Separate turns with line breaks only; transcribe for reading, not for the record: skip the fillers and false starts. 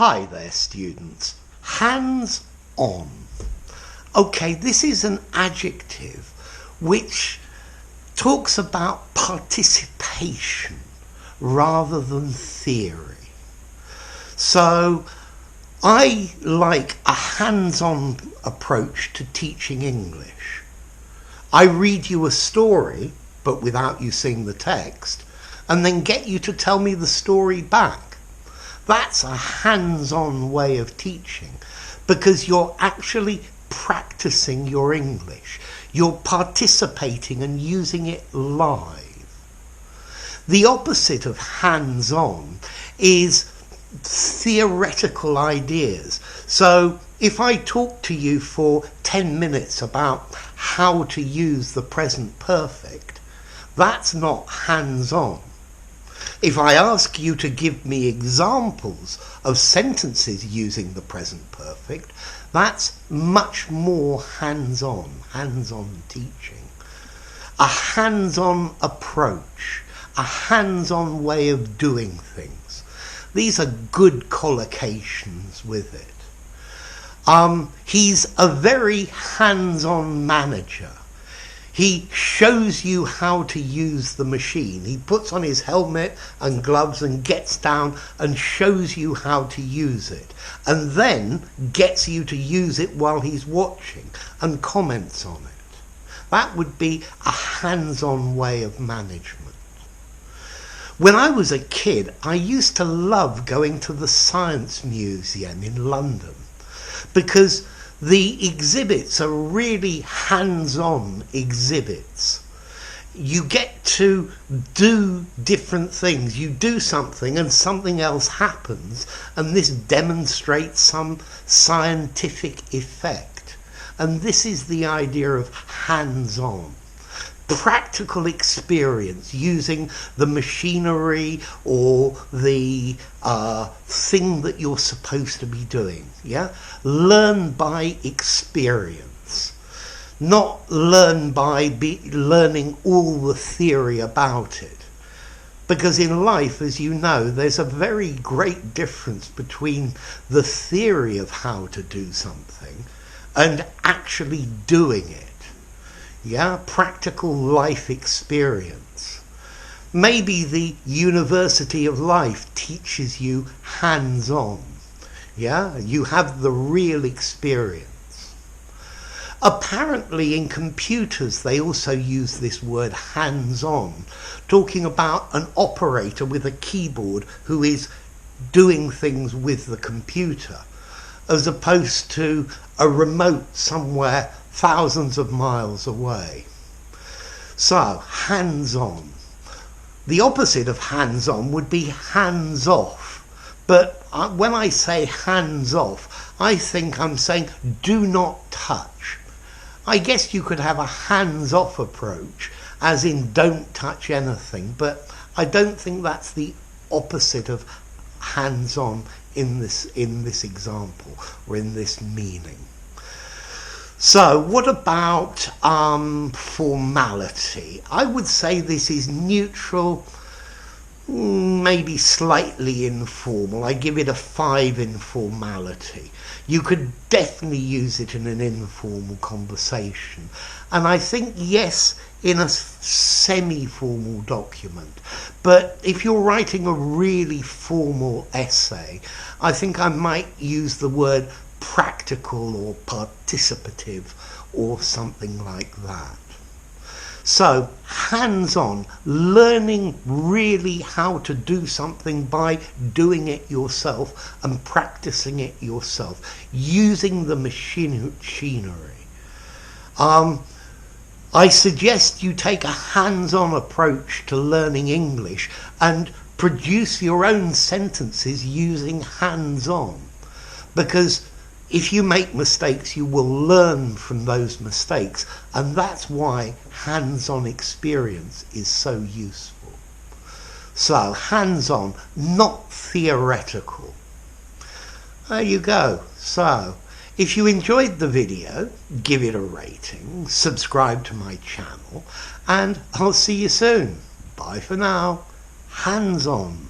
Hi there, students. Hands-on. Okay, this is an adjective which talks about participation rather than theory. So I like a hands-on approach to teaching English. I read you a story, but without you seeing the text, and then get you to tell me the story back. That's a hands-on way of teaching because you're actually practicing your English. You're participating and using it live. The opposite of hands-on is theoretical ideas. So if I talk to you for 10 minutes about how to use the present perfect, that's not hands-on. If I ask you to give me examples of sentences using the present perfect, that's much more hands-on teaching. A hands-on approach, a hands-on way of doing things. These are good collocations with it. He's a very hands-on manager. He shows you how to use the machine. He puts on his helmet and gloves and gets down and shows you how to use it, and then gets you to use it while he's watching and comments on it. That would be a hands-on way of management. When I was a kid, I used to love going to the Science Museum in London because the exhibits are really hands-on exhibits. You get to do different things. You do something and something else happens, and this demonstrates some scientific effect. And this is the idea of hands-on. Practical experience using the machinery or the thing that you're supposed to be doing. Learn by experience, not learn by learning all the theory about it. Because in life, as you know, there's a very great difference between the theory of how to do something and actually doing it. Practical life experience. Maybe the University of Life teaches you hands-on. You have the real experience. Apparently in computers they also use this word hands-on, talking about an operator with a keyboard who is doing things with the computer, as opposed to a remote somewhere thousands of miles away. So, hands-on. The opposite of hands-on would be hands-off. But when I say hands-off, I think I'm saying do not touch. I guess you could have a hands-off approach, as in don't touch anything, but I don't think that's the opposite of hands-on in this example or in this meaning. So what about formality? I would say this is neutral, maybe slightly informal. I give it a 5 in formality. You could definitely use it in an informal conversation. And I think, yes, in a semi-formal document. But if you're writing a really formal essay, I think I might use the word practical or participative or something like that. So hands-on, learning really how to do something by doing it yourself and practicing it yourself, using the machinery. I suggest you take a hands-on approach to learning English and produce your own sentences using hands-on, because if you make mistakes, you will learn from those mistakes, and that's why hands-on experience is so useful. So, hands-on, not theoretical. There you go. So, if you enjoyed the video, give it a rating, subscribe to my channel, and I'll see you soon. Bye for now. Hands-on.